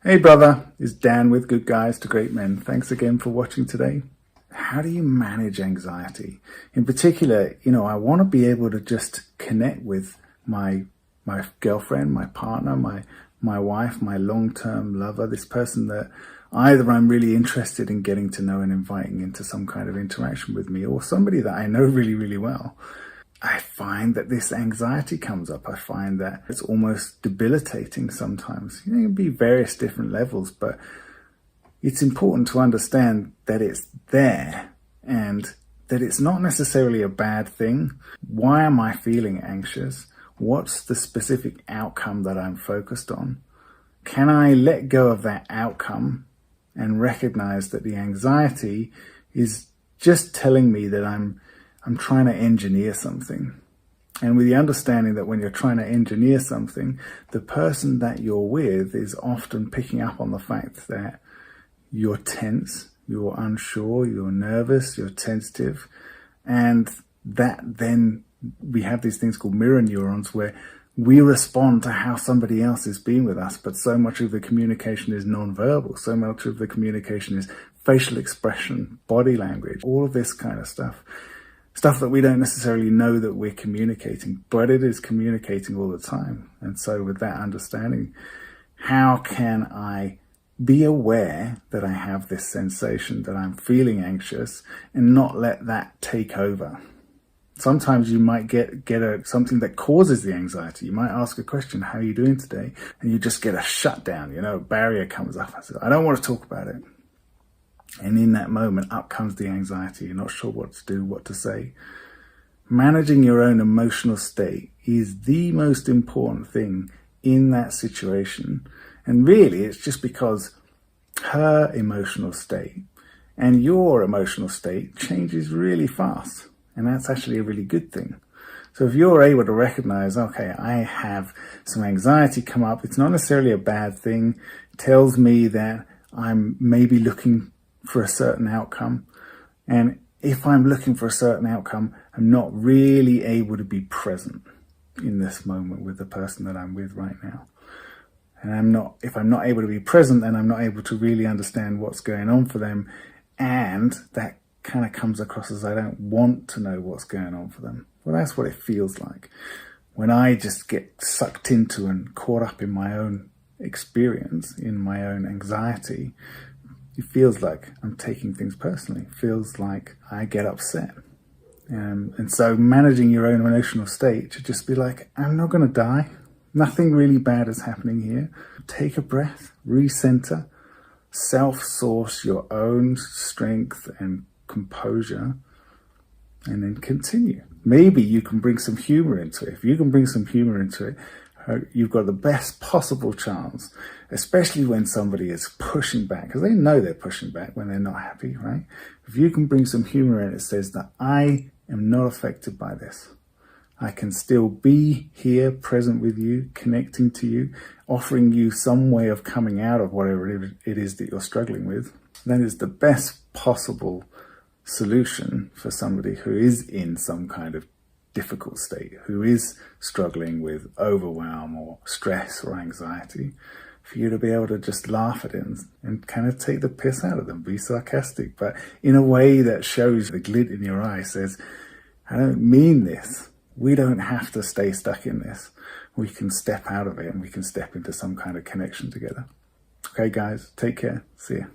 Hey brother, it's Dan with Good Guys to Great Men. Thanks again for watching today. How do you manage anxiety? In particular, I want to be able to just connect with my girlfriend, my partner, my wife, my long-term lover, this person that either I'm really interested in getting to know and inviting into some kind of interaction with me, or somebody that I know really, really well. I find that this anxiety comes up. I find that it's almost debilitating sometimes. It can be various different levels, but it's important to understand that it's there and that it's not necessarily a bad thing. Why am I feeling anxious? What's the specific outcome that I'm focused on? Can I let go of that outcome and recognize that the anxiety is just telling me that I'm trying to engineer something? And with the understanding that when you're trying to engineer something, the person that you're with is often picking up on the fact that you're tense, you're unsure, you're nervous, you're tentative. And that then we have these things called mirror neurons where we respond to how somebody else is being with us, but so much of the communication is nonverbal. So much of the communication is facial expression, body language, all of this kind of stuff. Stuff that we don't necessarily know that we're communicating, but it is communicating all the time. And so with that understanding, how can I be aware that I have this sensation, that I'm feeling anxious, and not let that take over? Sometimes you might get something that causes the anxiety. You might ask a question, how are you doing today? And you just get a shutdown, a barrier comes up. I say, I don't want to talk about it. And in that moment, up comes the anxiety. You're not sure what to do, what to say. Managing your own emotional state is the most important thing in that situation. And really, it's just because her emotional state and your emotional state changes really fast. And that's actually a really good thing. So if you're able to recognize, okay, I have some anxiety come up, it's not necessarily a bad thing. It tells me that I'm maybe looking for a certain outcome. And if I'm looking for a certain outcome, I'm not really able to be present in this moment with the person that I'm with right now. And if I'm not able to be present, then I'm not able to really understand what's going on for them. And that kind of comes across as I don't want to know what's going on for them. Well, that's what it feels like. When I just get sucked into and caught up in my own experience, in my own anxiety, it feels like I'm taking things personally. It feels like I get upset. And so managing your own emotional state to just be like, I'm not going to die. Nothing really bad is happening here. Take a breath, recenter, self-source your own strength and composure, and then continue. Maybe you can bring some humor into it. If you can bring some humor into it, you've got the best possible chance, especially when somebody is pushing back, because they know they're pushing back when they're not happy, right? If you can bring some humor in, it says that I am not affected by this. I can still be here, present with you, connecting to you, offering you some way of coming out of whatever it is that you're struggling with. That is the best possible solution for somebody who is in some kind of difficult state, who is struggling with overwhelm or stress or anxiety, for you to be able to just laugh at it and kind of take the piss out of them, be sarcastic, but in a way that shows the glint in your eye, says, I don't mean this. We don't have to stay stuck in this. We can step out of it and we can step into some kind of connection together. Okay, guys, take care. See ya.